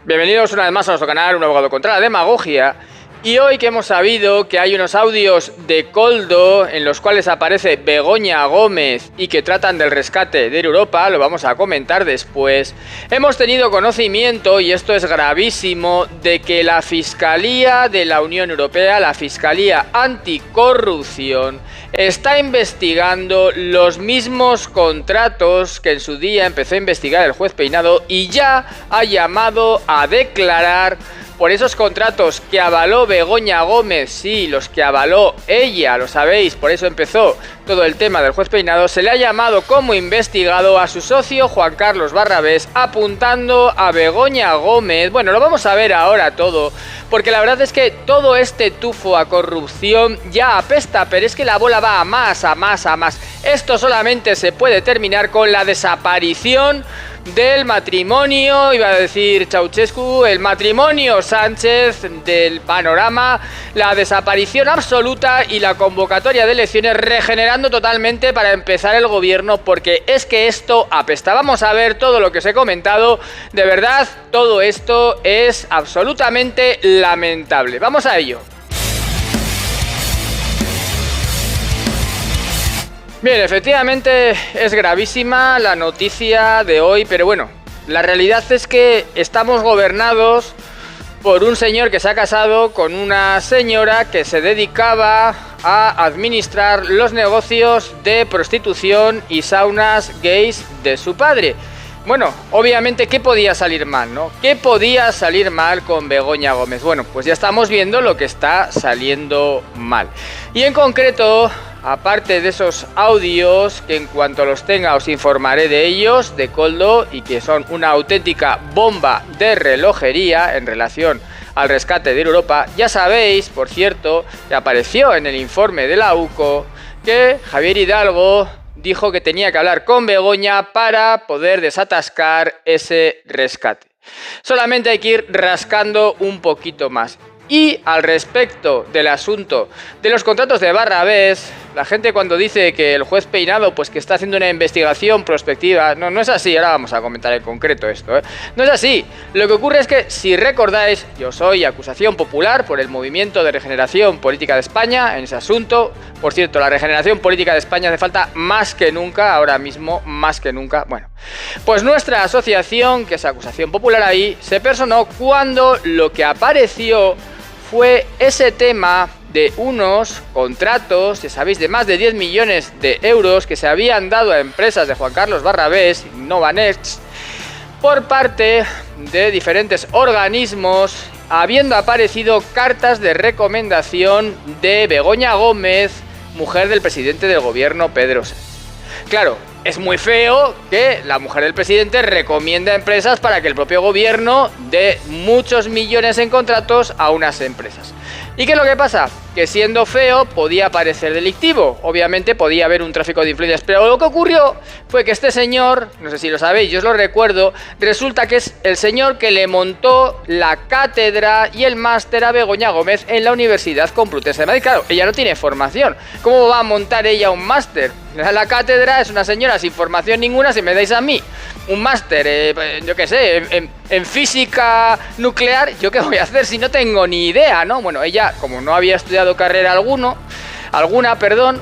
Bienvenidos una vez más a nuestro canal, un abogado contra la demagogia. Y hoy que hemos sabido que hay unos audios de Koldo en los cuales aparece Begoña Gómez y que tratan del rescate de Europa, lo vamos a comentar después. Hemos tenido conocimiento, y esto es gravísimo, de que la Fiscalía de la Unión Europea, la Fiscalía Anticorrupción, está investigando los mismos contratos que en su día empezó a investigar el juez Peinado y ya ha llamado a declarar por esos contratos que avaló Begoña Gómez, sí, los que avaló ella, lo sabéis, por eso empezó todo el tema del juez Peinado. Se le ha llamado como investigado a su socio Juan Carlos Barrabés, apuntando a Begoña Gómez. Bueno, lo vamos a ver ahora todo, porque la verdad es que todo este tufo a corrupción ya apesta, pero es que la bola va a más, a más, a más. Esto solamente se puede terminar con la desaparición del matrimonio, iba a decir Ceausescu, el matrimonio Sánchez del panorama, la desaparición absoluta y la convocatoria de elecciones, regenerando totalmente para empezar el gobierno, porque es que esto apesta. Vamos a ver todo lo que os he comentado. De verdad, todo esto es absolutamente lamentable. Vamos a ello. Bien, efectivamente es gravísima la noticia de hoy, pero bueno, la realidad es que estamos gobernados por un señor que se ha casado con una señora que se dedicaba a administrar los negocios de prostitución y saunas gays de su padre. Bueno, obviamente, ¿qué podía salir mal, no? ¿Qué podía salir mal con Begoña Gómez? Bueno, pues ya estamos viendo lo que está saliendo mal. Y en concreto, aparte de esos audios, que en cuanto los tenga os informaré de ellos, de Koldo, y que son una auténtica bomba de relojería en relación al rescate de Europa, ya sabéis, por cierto, que apareció en el informe de la UCO que Javier Hidalgo dijo que tenía que hablar con Begoña para poder desatascar ese rescate. Solamente hay que ir rascando un poquito más. Y al respecto del asunto de los contratos de Barrabés, la gente cuando dice que el juez Peinado pues que está haciendo una investigación prospectiva, no es así. Ahora vamos a comentar en concreto esto, No es así. Lo que ocurre es que, si recordáis, yo soy acusación popular por el Movimiento de Regeneración Política de España en ese asunto. Por cierto, la regeneración política de España hace falta más que nunca, ahora mismo, más que nunca. Bueno, pues nuestra asociación, que es acusación popular ahí, se personó cuando lo que apareció fue ese tema de unos contratos, ya sabéis, de más de 10 millones de euros que se habían dado a empresas de Juan Carlos Barrabés, Novanext, por parte de diferentes organismos, habiendo aparecido cartas de recomendación de Begoña Gómez, mujer del presidente del gobierno, Pedro Sánchez. Claro, es muy feo que la mujer del presidente recomiende a empresas para que el propio gobierno dé muchos millones en contratos a unas empresas. ¿Y qué es lo que pasa? Que siendo feo podía parecer delictivo. Obviamente podía haber un tráfico de influencias, pero lo que ocurrió fue que este señor, no sé si lo sabéis, yo os lo recuerdo, resulta que es el señor que le montó la cátedra y el máster a Begoña Gómez en la Universidad Complutense de Madrid. Claro, ella no tiene formación. ¿Cómo va a montar ella un máster? La cátedra es una señora sin formación ninguna. Si me dais a mí un máster, yo qué sé, en física nuclear, ¿yo qué voy a hacer si no tengo ni idea, no? Bueno, ella, como no había estudiado carrera alguna,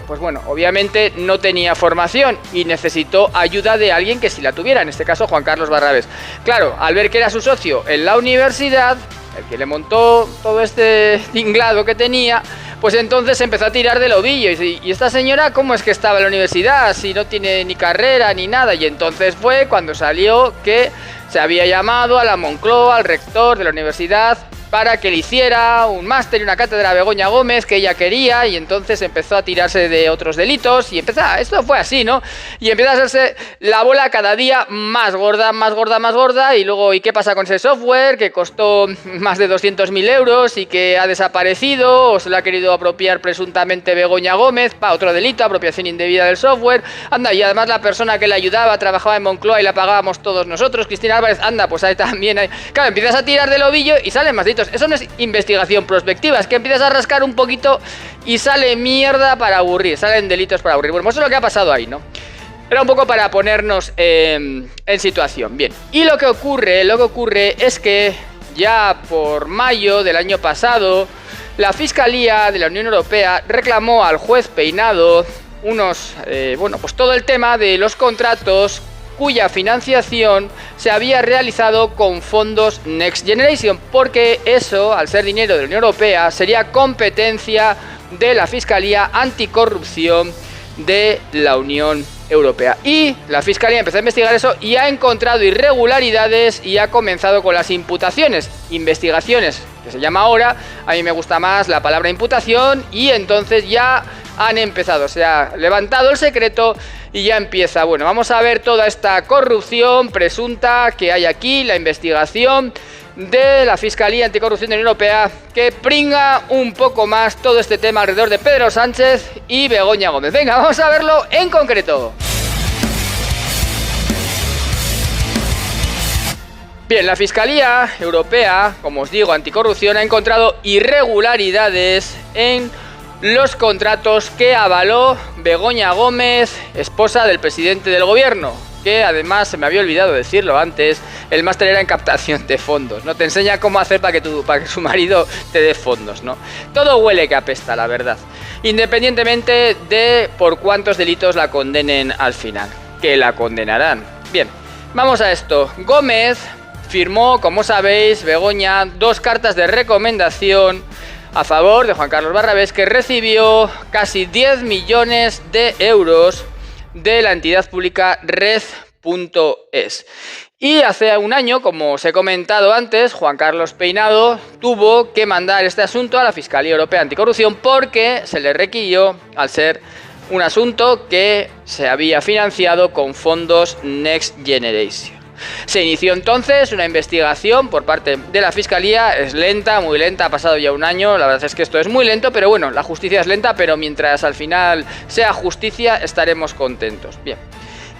pues bueno, obviamente no tenía formación y necesitó ayuda de alguien que sí la tuviera, en este caso Juan Carlos Barrabés. Claro, al ver que era su socio en la universidad, el que le montó todo este tinglado que tenía, pues entonces empezó a tirar del ovillo. ¿Y esta señora cómo es que estaba en la universidad si no tiene ni carrera ni nada? Y entonces fue cuando salió que se había llamado a la Moncloa, al rector de la universidad, para que le hiciera un máster y una cátedra a Begoña Gómez que ella quería, y entonces empezó a tirarse de otros delitos y esto fue así, ¿no? Y empieza a hacerse la bola cada día más gorda, más gorda, más gorda. Y luego, ¿y qué pasa con ese software que costó más de 200.000 euros y que ha desaparecido o se lo ha querido apropiar presuntamente Begoña Gómez? Otro delito, apropiación indebida del software. Anda, y además la persona que le ayudaba trabajaba en Moncloa y la pagábamos todos nosotros, Cristina Álvarez. Anda, pues ahí también hay. Claro, empiezas a tirar del ovillo y salen más delitos. Eso no es investigación prospectiva, es que empiezas a rascar un poquito y sale mierda para aburrir, salen delitos para aburrir. Bueno, pues eso es lo que ha pasado ahí, ¿no? Era un poco para ponernos en situación. Bien, y lo que ocurre es que ya por mayo del año pasado, la Fiscalía de la Unión Europea reclamó al juez Peinado pues todo el tema de los contratos cuya financiación se había realizado con fondos Next Generation, porque eso, al ser dinero de la Unión Europea, sería competencia de la Fiscalía Anticorrupción de la Unión Europea. Y la Fiscalía empezó a investigar eso y ha encontrado irregularidades y ha comenzado con las imputaciones, investigaciones, que se llama ahora. A mí me gusta más la palabra imputación, y entonces ya han empezado, se ha levantado el secreto y ya empieza. Bueno, vamos a ver toda esta corrupción presunta que hay aquí, la investigación de la Fiscalía Anticorrupción de la Unión Europea, que pringa un poco más todo este tema alrededor de Pedro Sánchez y Begoña Gómez. Venga, vamos a verlo en concreto. Bien, la Fiscalía Europea, como os digo, Anticorrupción, ha encontrado irregularidades en los contratos que avaló Begoña Gómez, esposa del presidente del gobierno, que además, se me había olvidado decirlo antes, el máster era en captación de fondos, ¿no? Te enseña cómo hacer para que su marido te dé fondos, ¿no? Todo huele que apesta, la verdad, independientemente de por cuántos delitos la condenen al final, que la condenarán. Bien, vamos a esto. Gómez firmó, como sabéis, Begoña, 2 cartas de recomendación a favor de Juan Carlos Barrabés, que recibió casi 10 millones de euros de la entidad pública Red.es. Y hace un año, como os he comentado antes, Juan Carlos Peinado tuvo que mandar este asunto a la Fiscalía Europea Anticorrupción porque se le requirió, al ser un asunto que se había financiado con fondos Next Generation. Se inició entonces una investigación por parte de la Fiscalía. Es lenta, muy lenta, ha pasado ya un año, la verdad es que esto es muy lento, pero bueno, la justicia es lenta, pero mientras al final sea justicia estaremos contentos. Bien,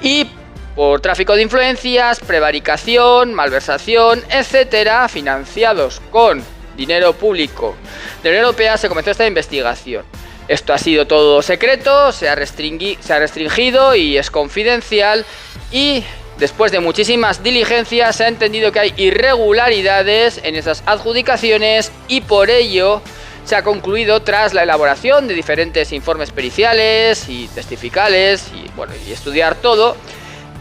y por tráfico de influencias, prevaricación, malversación, etcétera, financiados con dinero público de la Unión Europea, se comenzó esta investigación. Esto ha sido todo secreto, se ha restringido y es confidencial, y después de muchísimas diligencias se ha entendido que hay irregularidades en esas adjudicaciones, y por ello se ha concluido, tras la elaboración de diferentes informes periciales y testificales y estudiar todo,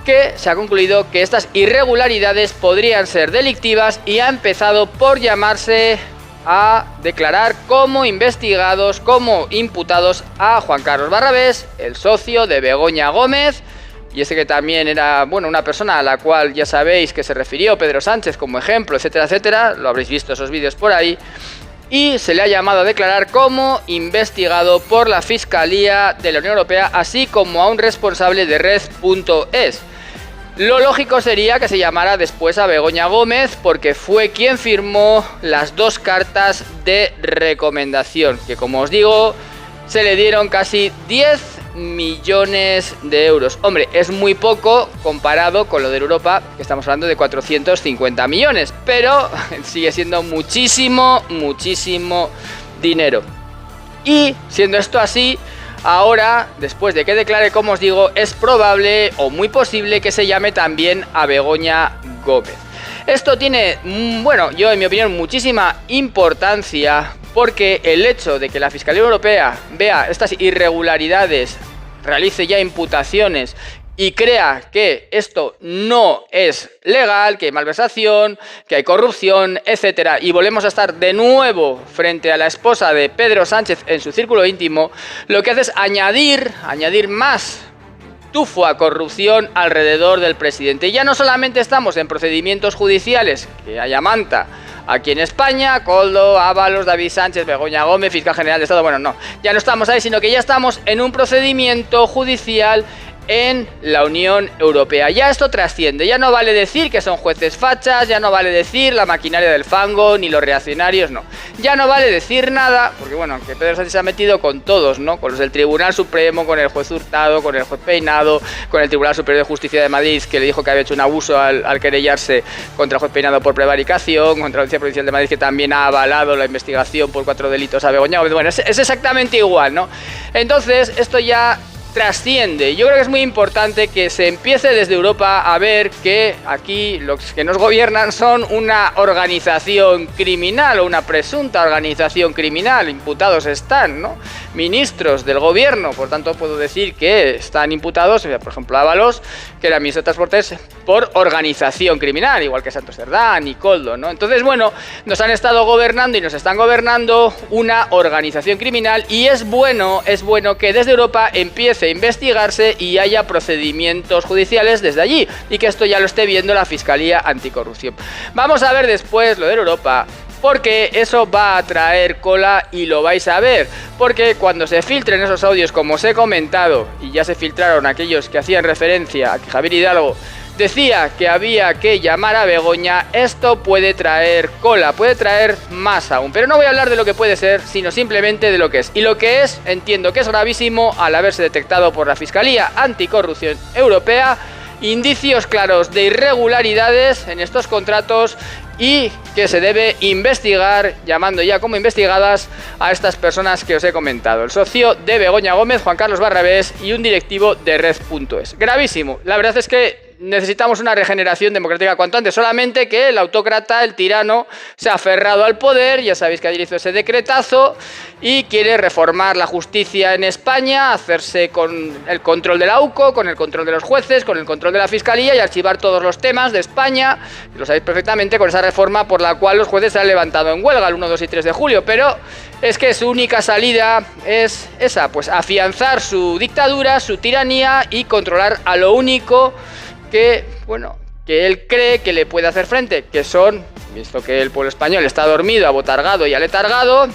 que se ha concluido que estas irregularidades podrían ser delictivas, y ha empezado por llamarse a declarar como investigados, como imputados, a Juan Carlos Barrabés, el socio de Begoña Gómez, y ese que también era, una persona a la cual ya sabéis que se refirió Pedro Sánchez como ejemplo, etcétera, etcétera, lo habréis visto esos vídeos por ahí, y se le ha llamado a declarar como investigado por la Fiscalía de la Unión Europea, así como a un responsable de Red.es. Lo lógico sería que se llamara después a Begoña Gómez, porque fue quien firmó las 2 cartas de recomendación, que, como os digo, se le dieron casi 10 millones de euros. Hombre, es muy poco comparado con lo de Europa, que estamos hablando de 450 millones, pero sigue siendo muchísimo dinero. Y siendo esto así, ahora, después de que declare, como os digo, es probable o muy posible que se llame también a Begoña Gómez. Esto tiene, yo en mi opinión, muchísima importancia, porque el hecho de que la Fiscalía Europea vea estas irregularidades, realice ya imputaciones y crea que esto no es legal, que hay malversación, que hay corrupción, etcétera, y volvemos a estar de nuevo frente a la esposa de Pedro Sánchez en su círculo íntimo, lo que hace es añadir más tufo a corrupción alrededor del presidente. Y ya no solamente estamos en procedimientos judiciales, que hay a manta aquí en España, Koldo, Ábalos, David Sánchez, Begoña Gómez, fiscal general de Estado, no, ya no estamos ahí, sino que ya estamos en un procedimiento judicial en la Unión Europea. Ya esto trasciende, ya no vale decir que son jueces fachas, ya no vale decir la maquinaria del fango, ni los reaccionarios, no. Ya no vale decir nada, porque que Pedro Sánchez se ha metido con todos, ¿no? Con los del Tribunal Supremo, con el juez Hurtado, con el juez Peinado, con el Tribunal Superior de Justicia de Madrid, que le dijo que había hecho un abuso al querellarse contra el juez Peinado por prevaricación, contra la Audiencia Provincial de Madrid, que también ha avalado la investigación por 4 delitos a Begoña. Es exactamente igual, ¿no? Entonces, esto ya trasciende. Yo creo que es muy importante que se empiece desde Europa a ver que aquí los que nos gobiernan son una organización criminal o una presunta organización criminal. Imputados están, ¿no?, ministros del gobierno, por tanto puedo decir que están imputados, por ejemplo Ábalos, que era ministro de Transportes, por organización criminal, igual que Santos Cerdán y Koldo, ¿no? Entonces, bueno, nos han estado gobernando y nos están gobernando una organización criminal, y es bueno que desde Europa empiece a investigarse y haya procedimientos judiciales desde allí, y que esto ya lo esté viendo la Fiscalía Anticorrupción. Vamos a ver después lo de Europa, porque eso va a traer cola y lo vais a ver, porque cuando se filtren esos audios, como os he comentado, y ya se filtraron aquellos que hacían referencia a que Javier Hidalgo decía que había que llamar a Begoña, esto puede traer cola, puede traer más aún, pero no voy a hablar de lo que puede ser, sino simplemente de lo que es, y lo que es, entiendo que es gravísimo al haberse detectado por la Fiscalía Anticorrupción Europea indicios claros de irregularidades en estos contratos, y que se debe investigar, llamando ya como investigadas a estas personas que os he comentado: el socio de Begoña Gómez, Juan Carlos Barrabés, y un directivo de Red.es. Gravísimo. La verdad es que necesitamos una regeneración democrática cuanto antes, solamente que el autócrata, el tirano, se ha aferrado al poder. Ya sabéis que ayer hizo ese decretazo y quiere reformar la justicia en España, hacerse con el control de la AUCO, con el control de los jueces, con el control de la Fiscalía, y archivar todos los temas de España. Lo sabéis perfectamente, con esa reforma por la cual los jueces se han levantado en huelga el 1, 2 y 3 de julio, pero es que su única salida es esa, pues afianzar su dictadura, su tiranía, y controlar a lo único que, bueno, que él cree que le puede hacer frente, que son, visto que el pueblo español está dormido, abotargado y aletargado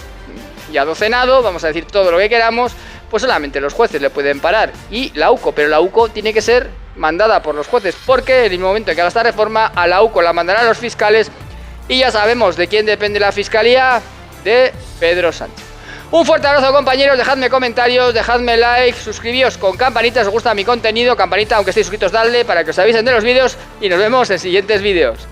y adocenado, vamos a decir todo lo que queramos, pues solamente los jueces le pueden parar, y la AUCO, pero la AUCO tiene que ser mandada por los jueces, porque en el momento en que haga esta reforma, a la AUCO la mandarán los fiscales, y ya sabemos de quién depende la Fiscalía: de Pedro Sánchez. Un fuerte abrazo, compañeros, dejadme comentarios, dejadme like, suscribíos con campanita si os gusta mi contenido, campanita aunque estéis suscritos, dadle para que os avisen de los vídeos, y nos vemos en siguientes vídeos.